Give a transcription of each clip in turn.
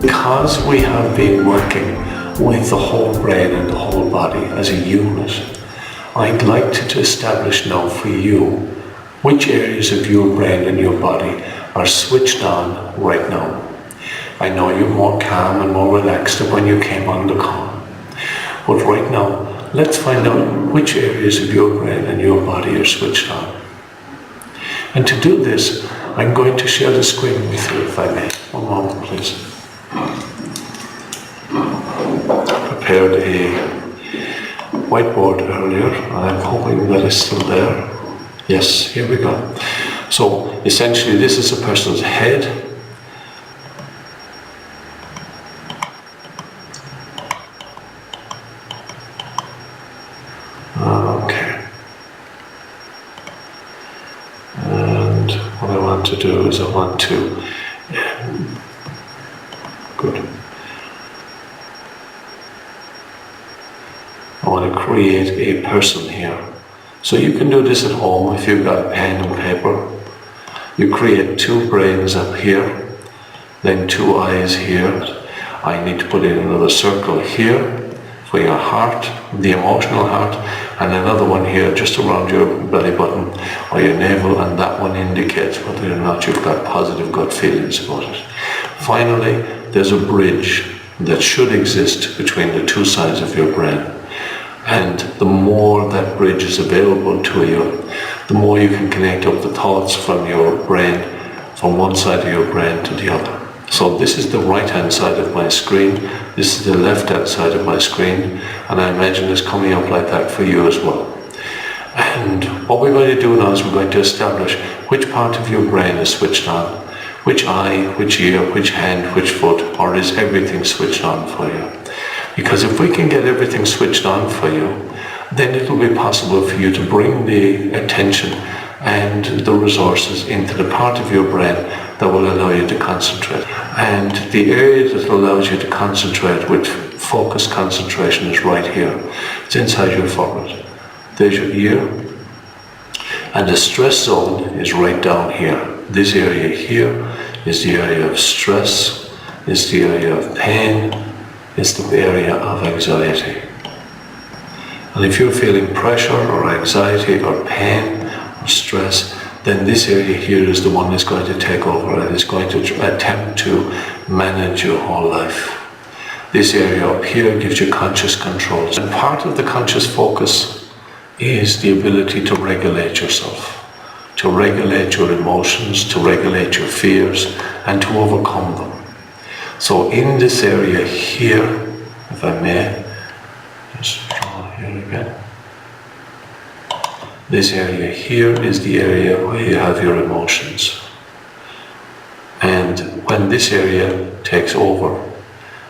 Because we have been working with the whole brain and the whole body as a unit, I'd like to establish now for you which areas of your brain and your body are switched on right now. I know you're more calm and more relaxed than when you came on the call. But right now, let's find out which areas of your brain and your body are switched on. And to do this, I'm going to share the screen with you, if I may. One moment, please. Prepared a whiteboard earlier, and I'm hoping that it's still there. Yes, here we go. So essentially this is a person's head. Okay. And what I want to do is good. I want to create a person here. So you can do this at home if you've got pen and paper. You create two brains up here, then two eyes here. I need to put in another circle here for your heart, the emotional heart, and another one here just around your belly button or your navel, and that one indicates whether or not you've got positive gut feelings about it. Finally, there's a bridge that should exist between the two sides of your brain. And the more that bridge is available to you, the more you can connect up the thoughts from your brain, from one side of your brain to the other. So this is the right hand side of my screen, this is the left hand side of my screen, and I imagine it's coming up like that for you as well. And what we're going to do now is we're going to establish which part of your brain is switched on, which eye, which ear, which hand, which foot, or is everything switched on for you. Because if we can get everything switched on for you, then it will be possible for you to bring the attention and the resources into the part of your brain that will allow you to concentrate. And the area that allows you to concentrate with focused concentration is right here. It's inside your forehead. There's your ear. And the stress zone is right down here. This area here is the area of stress, is the area of pain, is the area of anxiety. And if you're feeling pressure or anxiety or pain or stress, then this area here is the one that's going to take over and is going to attempt to manage your whole life. This area up here gives you conscious control. And part of the conscious focus is the ability to regulate yourself, to regulate your emotions, to regulate your fears, and to overcome them. So in this area here, if I may, just draw here again. This area here is the area where you have your emotions. And when this area takes over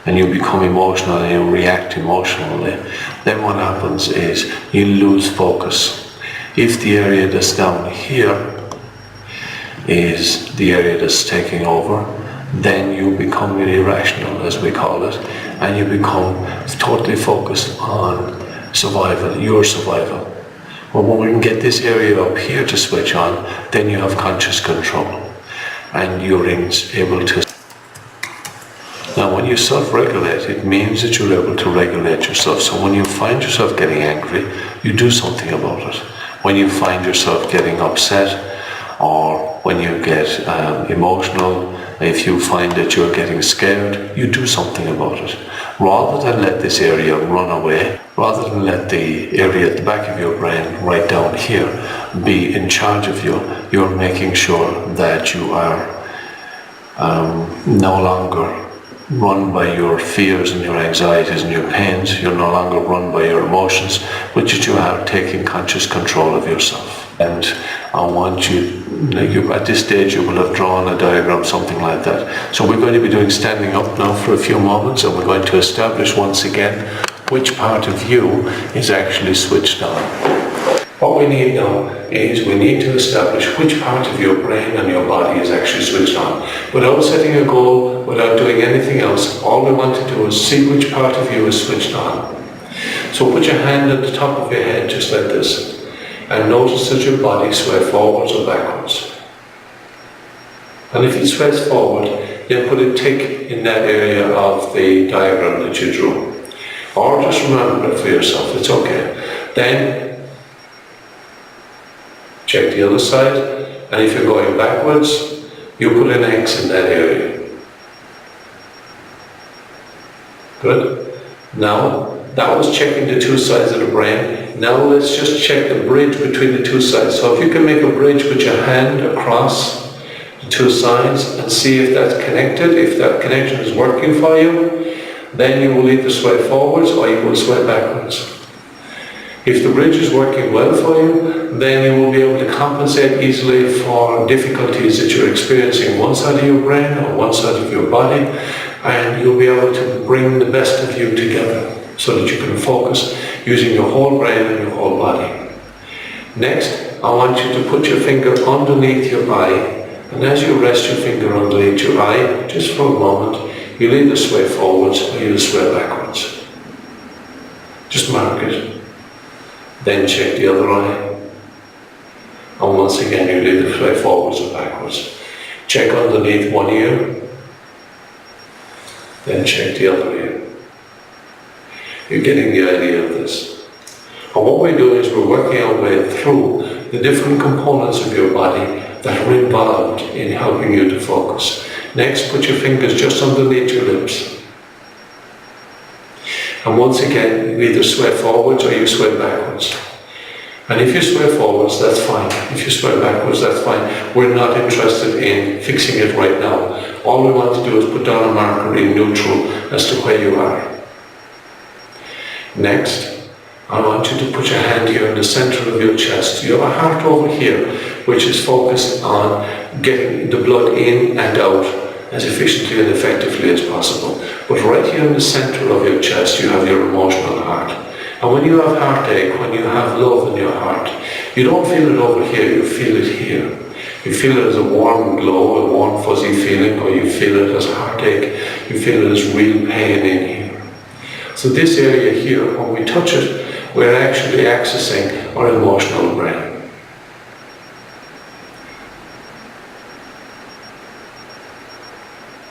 and you become emotional and you react emotionally, then what happens is you lose focus. If the area that's down here is the area that's taking over, then you become irrational, as we call it, and you become totally focused on survival, your survival. But when we can get this area up here to switch on, then you have conscious control and you're able to. Now when you self-regulate, it means that you're able to regulate yourself. So when you find yourself getting angry, you do something about it. When you find yourself getting upset, or when you get emotional, if you find that you're getting scared, you do something about it. Rather than let this area run away, rather than let the area at the back of your brain, right down here, be in charge of you, you're making sure that you are no longer run by your fears and your anxieties and your pains. You're no longer run by your emotions, but that you are taking conscious control of yourself. And I want you, at this stage you will have drawn a diagram, something like that. So we're going to be doing standing up now for a few moments, and we're going to establish once again which part of you is actually switched on. What we need now is we need to establish which part of your brain and your body is actually switched on. Without setting a goal, without doing anything else, all we want to do is see which part of you is switched on. So put your hand at the top of your head, just like this, and notice that your body sways forwards or backwards. And if it sways forward, then put a tick in that area of the diagram that you drew. Or just remember it for yourself, it's okay. Then check the other side, and if you're going backwards, you put an X in that area. Good. Now, that was checking the two sides of the brain. Now let's just check the bridge between the two sides. So if you can make a bridge with your hand across the two sides and see if that's connected, if that connection is working for you, then you will either sway forwards or you will sway backwards. If the bridge is working well for you, then you will be able to compensate easily for difficulties that you're experiencing one side of your brain or one side of your body, and you'll be able to bring the best of you together so that you can focus using your whole brain and your whole body. Next, I want you to put your finger underneath your eye, and as you rest your finger underneath your eye, just for a moment, you'll either sway forwards or you'll sway backwards. Just mark it. Then check the other eye. And once again, you'll either sway forwards or backwards. Check underneath one ear. Then check the other ear. You're getting the idea of this. And what we're doing is we're working our way through the different components of your body that are involved in helping you to focus. Next, put your fingers just underneath your lips. And once again, you either sway forwards or you sway backwards. And if you sway forwards, that's fine. If you sway backwards, that's fine. We're not interested in fixing it right now. All we want to do is put down a marker in neutral as to where you are. Next, I want you to put your hand here in the center of your chest. You have a heart over here, which is focused on getting the blood in and out as efficiently and effectively as possible. But right here in the center of your chest, you have your emotional heart. And when you have heartache, when you have love in your heart, you don't feel it over here, you feel it here. You feel it as a warm glow, a warm fuzzy feeling, or you feel it as a heartache, you feel it as real pain in here. So this area here, when we touch it, we're actually accessing our emotional brain.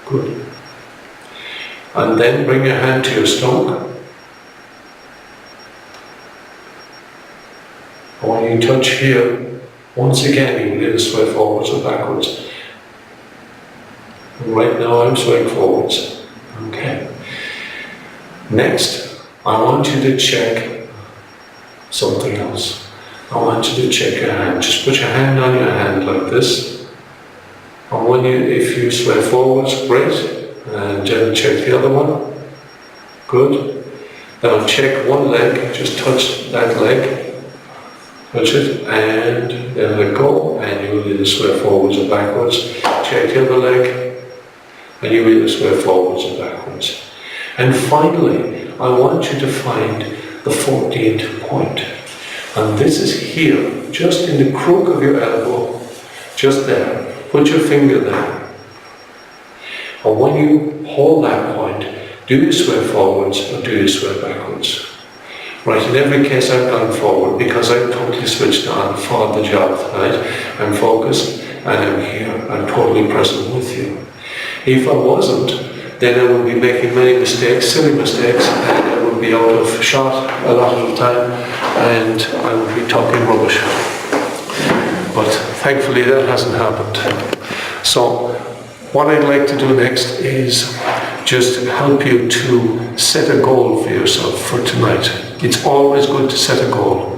Good. And then bring your hand to your stomach. When you touch here, once again you will either sway forwards or backwards. And right now I'm swaying forwards. Okay. Next, I want you to check something else. I want you to check your hand. Just put your hand on your hand like this. And if you sway forwards, great. And then check the other one. Good. Now check one leg, just touch that leg. Touch it, and then let go, and you will either sway forwards or backwards. Check the other leg, and you will either sway forwards or backwards. And finally, I want you to find the 14th point. And this is here, just in the crook of your elbow, just there. Put your finger there. And when you hold that point, do you sway forwards or do you sway backwards? Right, in every case I've gone forward because I'm totally switched on for the job tonight. I'm focused and I'm here, I'm totally present with you. If I wasn't, then I would be making many mistakes, silly mistakes, and I would be out of shot a lot of the time and I would be talking rubbish. But thankfully that hasn't happened. So what I'd like to do next is just help you to set a goal for yourself for tonight. It's always good to set a goal.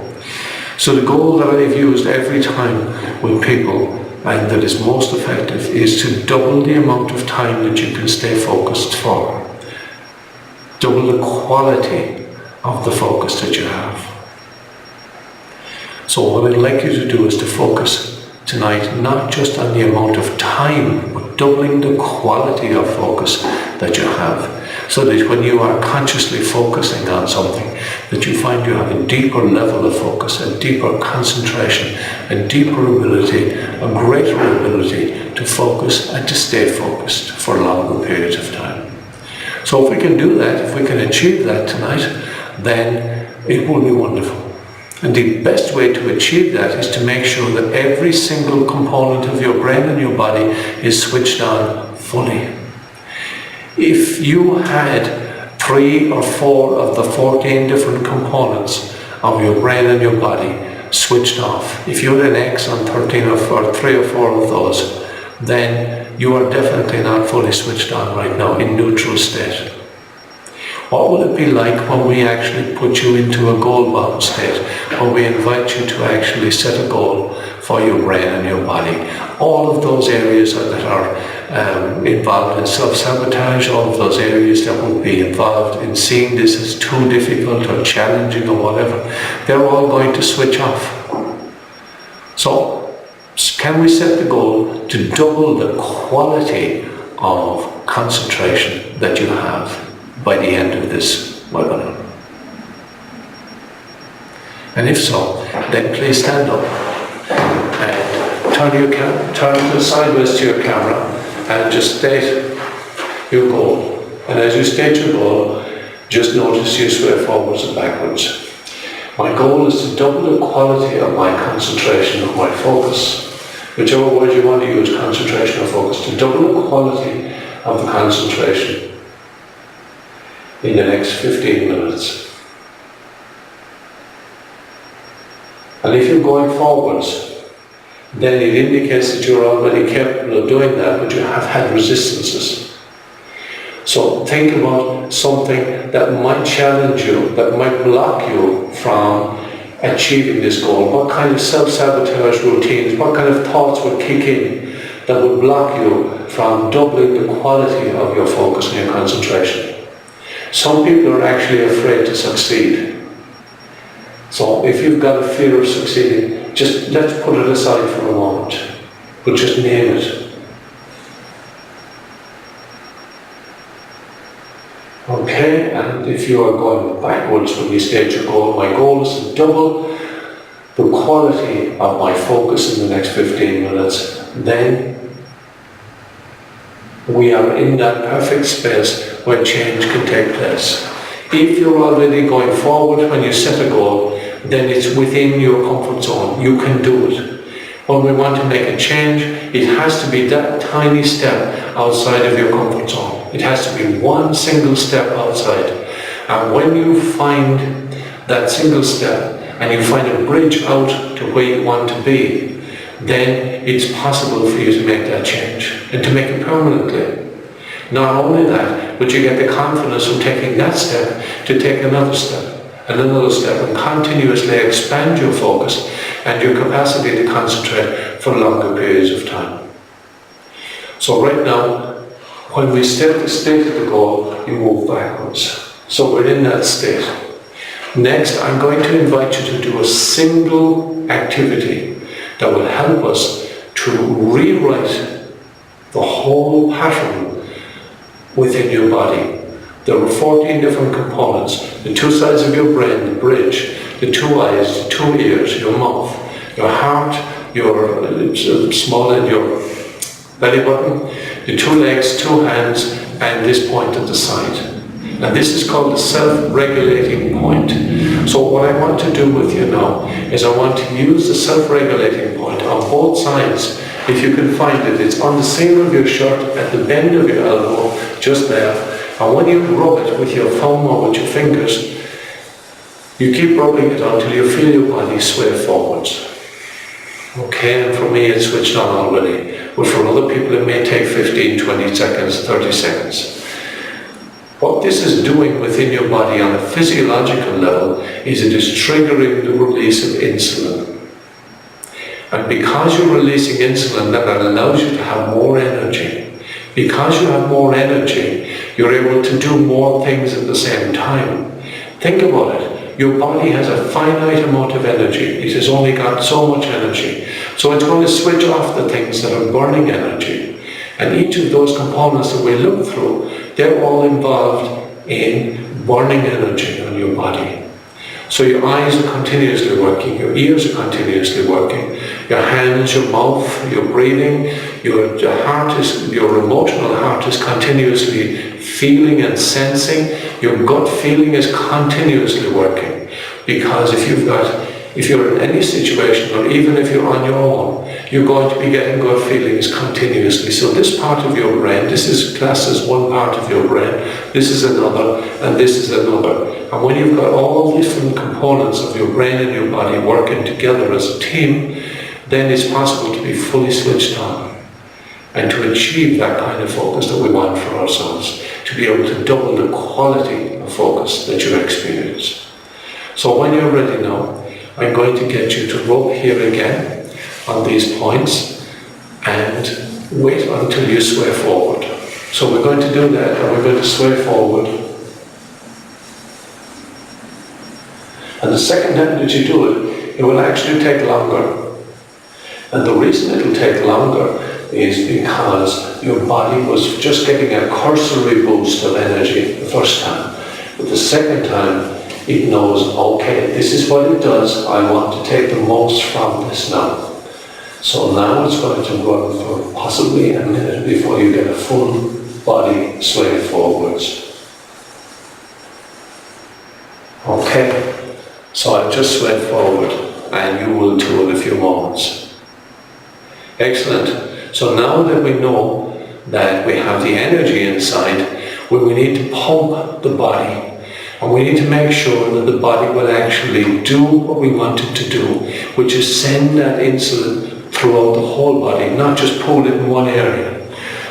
So the goal that I've used every time with people and that is most effective is to double the amount of time that you can stay focused for. Double the quality of the focus that you have. So what I'd like you to do is to focus tonight not just on the amount of time, but doubling the quality of focus that you have, so that when you are consciously focusing on something, that you find you have a deeper level of focus, a deeper concentration, a deeper ability, a greater ability to focus and to stay focused for longer periods of time. So if we can do that, if we can achieve that tonight, then it will be wonderful. And the best way to achieve that is to make sure that every single component of your brain and your body is switched on fully. If you had 3 or 4 of the 14 different components of your brain and your body switched off, if you had an X on 13 or 3 or 4 of those, then you are definitely not fully switched on right now in neutral state. What will it be like when we actually put you into a goal-bound state, when we invite you to actually set a goal for your brain and your body? All of those areas that are involved in self-sabotage, all of those areas that would be involved in seeing this as too difficult or challenging or whatever, they're all going to switch off. So, can we set the goal to double the quality of concentration that you have by the end of this webinar? And if so, then please stand up and turn sideways to your camera and just state your goal. And as you state your goal, just notice you sway forwards and backwards. My goal is to double the quality of my concentration, of my focus, whichever word you want to use, concentration or focus, to double the quality of the concentration in the next 15 minutes. And if you're going forwards, then it indicates that you're already capable of doing that, but you have had resistances. So think about something that might challenge you, that might block you from achieving this goal. What kind of self-sabotage routines, what kind of thoughts would kick in that would block you from doubling the quality of your focus and your concentration? Some people are actually afraid to succeed. So if you've got a fear of succeeding, just let's put it aside for a moment, but just name it. Okay, and if you are going backwards when you state your goal, my goal is to double the quality of my focus in the next 15 minutes, then we are in that perfect space where change can take place. If you're already going forward when you set a goal, then it's within your comfort zone. You can do it. When we want to make a change, it has to be that tiny step outside of your comfort zone. It has to be one single step outside. And when you find that single step and you find a bridge out to where you want to be, then it's possible for you to make that change and to make it permanently. Not only that, but you get the confidence from taking that step to take another step and another step and continuously expand your focus and your capacity to concentrate for longer periods of time. So right now, when we state the goal, you move backwards. So we're in that state. Next, I'm going to invite you to do a single activity that will help us to rewrite the whole pattern within your body. There are 14 different components: the 2 sides of your brain, the bridge, the 2 eyes, the 2 ears, your mouth, your heart, your small and your belly button, the 2 legs, 2 hands, and this point at the side. And this is called the self-regulating point. So what I want to do with you now is I want to use the self-regulating point on both sides. If you can find it, it's on the seam of your shirt at the bend of your elbow, just there. And when you rub it with your thumb or with your fingers, you keep rubbing it until you feel your body sway forwards. Okay, and for me it's switched on already, but for other people it may take 15, 20 seconds, 30 seconds. What this is doing within your body on a physiological level is it is triggering the release of insulin. And because you're releasing insulin, that allows you to have more energy. Because you have more energy, you're able to do more things at the same time. Think about it. Your body has a finite amount of energy. It has only got so much energy. So it's going to switch off the things that are burning energy. And each of those components that we look through, they're all involved in burning energy on your body. So your eyes are continuously working, your ears are continuously working, your hands, your mouth, your breathing, your heart is, your emotional heart is continuously feeling and sensing. Your gut feeling is continuously working. Because if you're in any situation, or even if you're on your own, you're going to be getting good feelings continuously. So this part of your brain, this is classed as one part of your brain, this is another, and this is another. And when you've got all different components of your brain and your body working together as a team, then it's possible to be fully switched on and to achieve that kind of focus that we want for ourselves, to be able to double the quality of focus that you experience. So when you're ready now, I'm going to get you to rub here again on these points and wait until you sway forward. So we're going to do that, and we're going to sway forward. And the second time that you do it, it will actually take longer. And the reason it will take longer is because your body was just getting a cursory boost of energy the first time. But the second time, it knows, okay, this is what it does, I want to take the most from this now. So now it's going to run for possibly a minute before you get a full body sway forwards. Okay, so I've just swayed forward, and you will too in a few moments. Excellent. So now that we know that we have the energy inside, we need to pump the body. And we need to make sure that the body will actually do what we want it to do, which is send that insulin throughout the whole body, not just pull it in one area.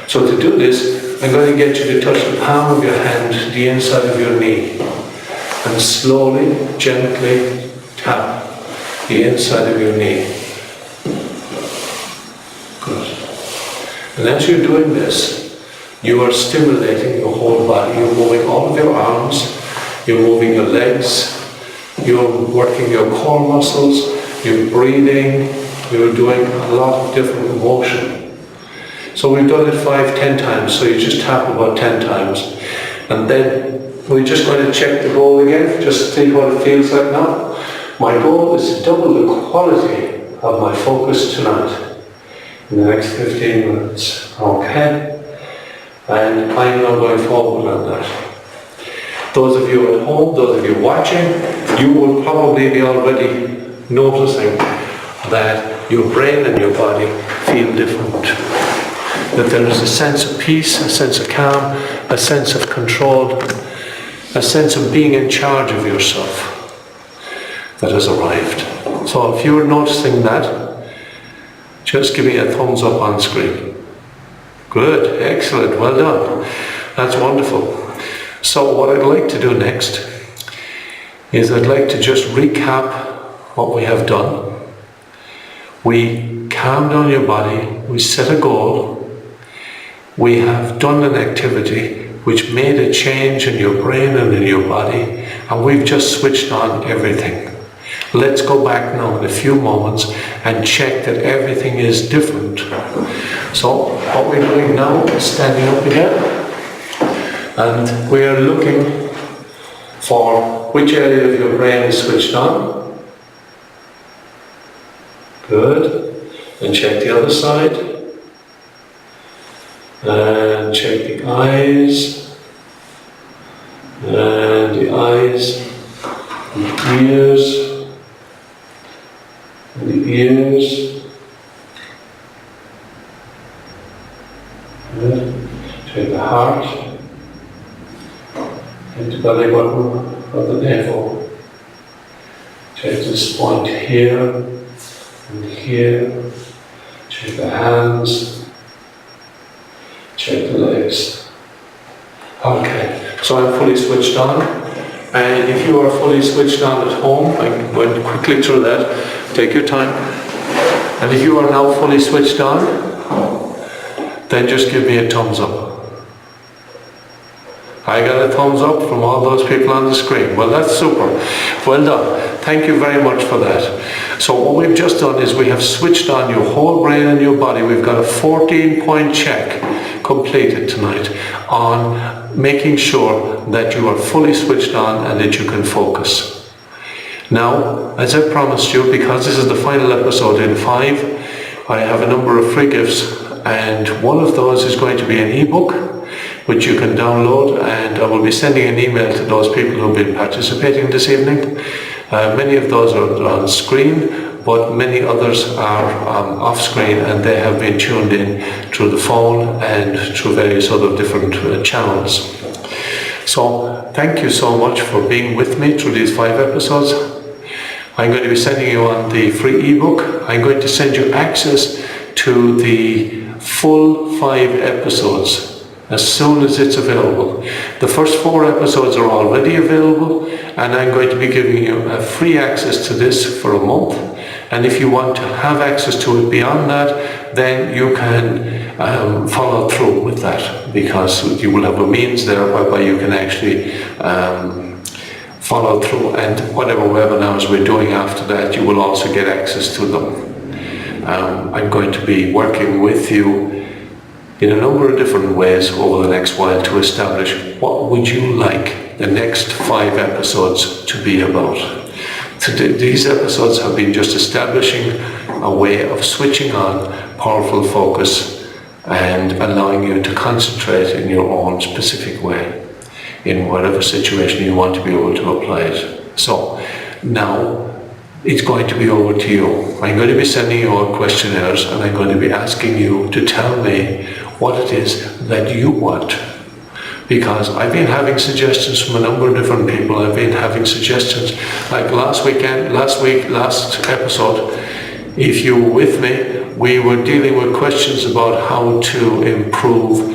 So to do this, I'm going to get you to touch the palm of your hand, the inside of your knee, and slowly, gently tap the inside of your knee. Good. And as you're doing this, you are stimulating your whole body. You're moving all of your arms, you're moving your legs, you're working your core muscles, you're breathing, you're doing a lot of different motion. So we've done it 5-10 times, so you just tap about 10 times. And then we're just going to check the goal again, just see what it feels like now. My goal is to double the quality of my focus tonight in the next 15 minutes. Okay? And I'm now going forward on that. Those of you at home, those of you watching, you will probably be already noticing that your brain and your body feel different. That there is a sense of peace, a sense of calm, a sense of control, a sense of being in charge of yourself that has arrived. So if you're noticing that, just give me a thumbs up on screen. Good, excellent, well done. That's wonderful. So what I'd like to do next is I'd like to just recap what we have done. We calm down your body, we set a goal, we have done an activity which made a change in your brain and in your body, and we've just switched on everything. Let's go back now in a few moments and check that everything is different. So what we're doing now is standing up again, and we are looking for which area of your brain is switched on. Good. And check the other side. And check the eyes. And the eyes. And the ears. And the ears. Good. Check the heart. And the belly button of the navel. Check this point here and here. Check the hands. Check the legs. Okay, so I'm fully switched on. And if you are fully switched on at home, I'm going quickly through that. Take your time. And if you are now fully switched on, then just give me a thumbs up. I got a thumbs up from all those people on the screen. Well, that's super. Well done. Thank you very much for that. So what we've just done is we have switched on your whole brain and your body. We've got a 14-point check completed tonight on making sure that you are fully switched on and that you can focus. Now, as I promised you, because this is the final episode in 5, I have a number of free gifts, and one of those is going to be an ebook which you can download, and I will be sending an email to those people who have been participating this evening. Many of those are on screen, but many others are off screen, and they have been tuned in through the phone and through various other different channels. So thank you so much for being with me through these 5 episodes. I'm going to be sending you on the free ebook. I'm going to send you access to the full 5 episodes as soon as it's available. The first 4 episodes are already available, and I'm going to be giving you a free access to this for a month. And if you want to have access to it beyond that, then you can follow through with that, because you will have a means there whereby you can actually follow through, and whatever webinars we're doing after that, you will also get access to them. I'm going to be working with you in a number of different ways over the next while to establish what would you like the next 5 episodes to be about. Today, these episodes have been just establishing a way of switching on powerful focus and allowing you to concentrate in your own specific way in whatever situation you want to be able to apply it. So now it's going to be over to you. I'm going to be sending you out questionnaires, and I'm going to be asking you to tell me what it is that you want. Because I've been having suggestions from a number of different people. I've been having suggestions, like last episode, if you were with me, we were dealing with questions about how to improve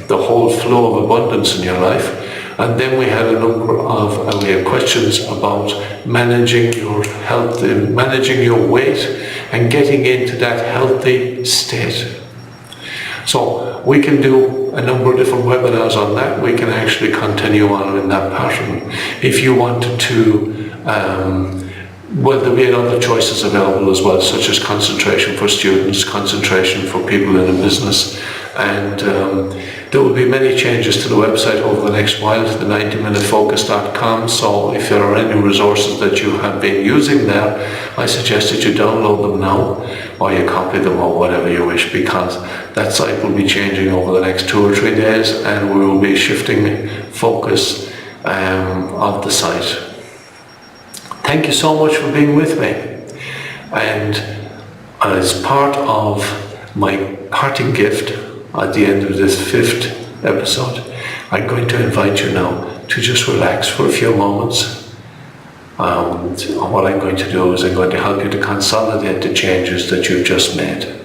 the whole flow of abundance in your life. And then we had a number of we had questions about managing your health, managing your weight, and getting into that healthy state. So we can do a number of different webinars on that. We can actually continue on in that pattern. If you wanted to, well, there'll be other choices available as well, such as concentration for students, concentration for people in a business, and there will be many changes to the website over the next while, to the 90minutefocus.com. So if there are any resources that you have been using there, I suggest that you download them now, or you copy them, or whatever you wish, because that site will be changing over the next 2 or 3 days, and we will be shifting focus of the site. Thank you so much for being with me. And as part of my parting gift at the end of this 5th episode, I'm going to invite you now to just relax for a few moments. And what I'm going to do is I'm going to help you to consolidate the changes that you've just made.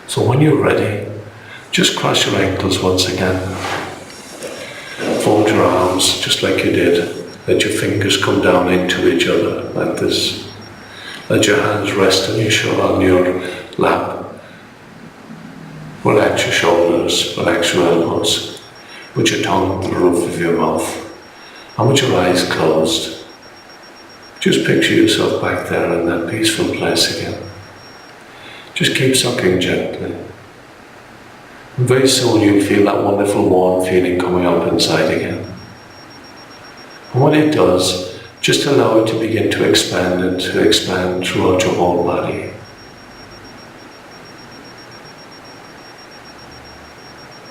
So when you're ready, just cross your ankles once again. Fold your arms just like you did. Let your fingers come down into each other like this. Let your hands rest on your lap. Relax your shoulders, relax your elbows. Put your tongue on the roof of your mouth. And with your eyes closed, just picture yourself back there in that peaceful place again. Just keep sucking gently. And very soon you'll feel that wonderful warm feeling coming up inside again. And when it does, just allow it to begin to expand and to expand throughout your whole body.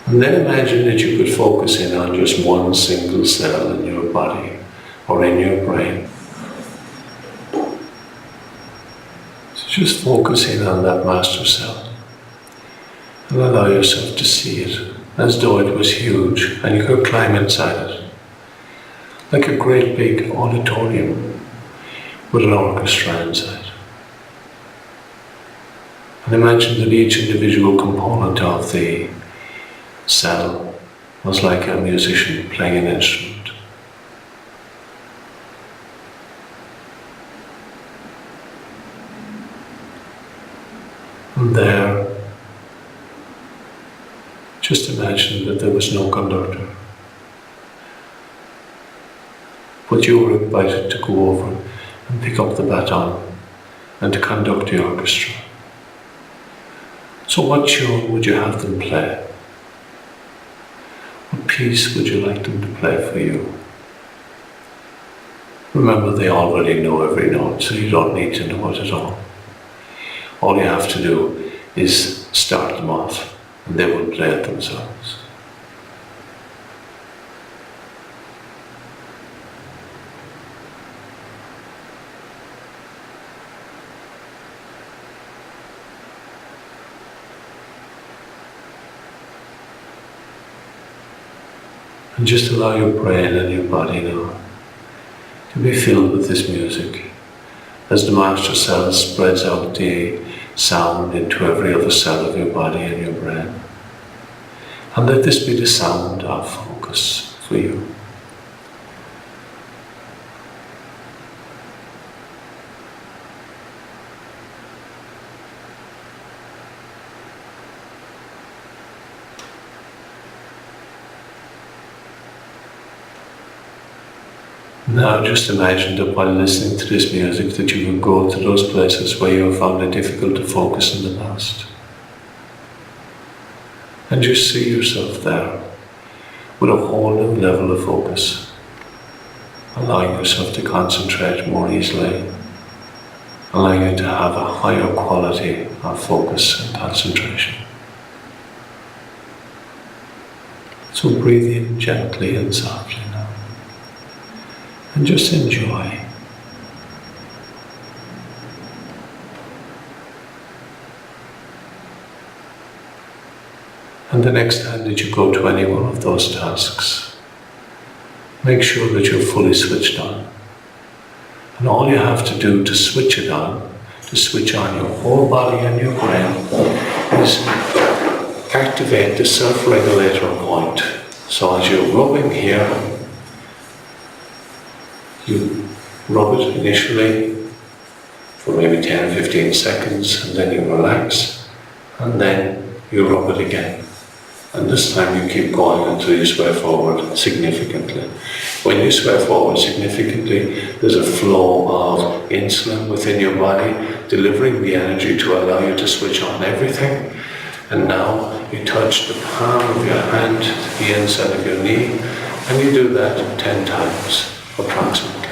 And then imagine that you could focus in on just one single cell in your body or in your brain. So just focus in on that master cell and allow yourself to see it as though it was huge and you could climb inside it. Like a great big auditorium with an orchestra inside. And imagine that each individual component of the cell was like a musician playing an instrument. And there, just imagine that there was no conductor. But you were invited to go over and pick up the baton and to conduct the orchestra. So what tune would you have them play? What piece would you like them to play for you? Remember, they already know every note, so you don't need to know it at all. All you have to do is start them off, and they will play it themselves. And just allow your brain and your body now to be filled with this music as the master cell spreads out the sound into every other cell of your body and your brain. And let this be the sound of focus for you. Now just imagine that while listening to this music that you can go to those places where you have found it difficult to focus in the past. And just see yourself there with a whole new level of focus, allowing yourself to concentrate more easily, allowing you to have a higher quality of focus and concentration. So breathe in gently and softly now. And just enjoy. And the next time that you go to any one of those tasks, make sure that you're fully switched on. And all you have to do to switch it on, to switch on your whole body and your brain, is activate the self-regulator point. So as you're rubbing here, you rub it initially for maybe 10-15 seconds, and then you relax, and then you rub it again. And this time you keep going until you sway forward significantly. When you sway forward significantly, there's a flow of insulin within your body, delivering the energy to allow you to switch on everything. And now you touch the palm of your hand to the inside of your knee, and you do that 10 times. Approximately.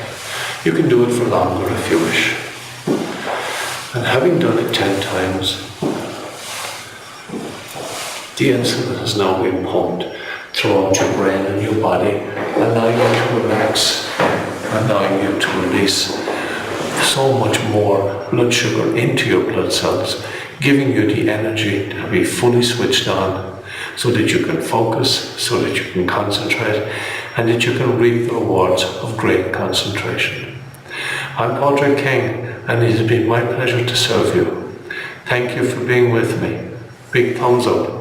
You can do it for longer if you wish. And having done it 10 times, the insulin has now been pumped throughout your brain and your body, allowing you to relax, allowing you to release so much more blood sugar into your blood cells, giving you the energy to be fully switched on so that you can focus, so that you can concentrate, and that you can reap the rewards of great concentration. I'm Padraig King, and it has been my pleasure to serve you. Thank you for being with me. Big thumbs up.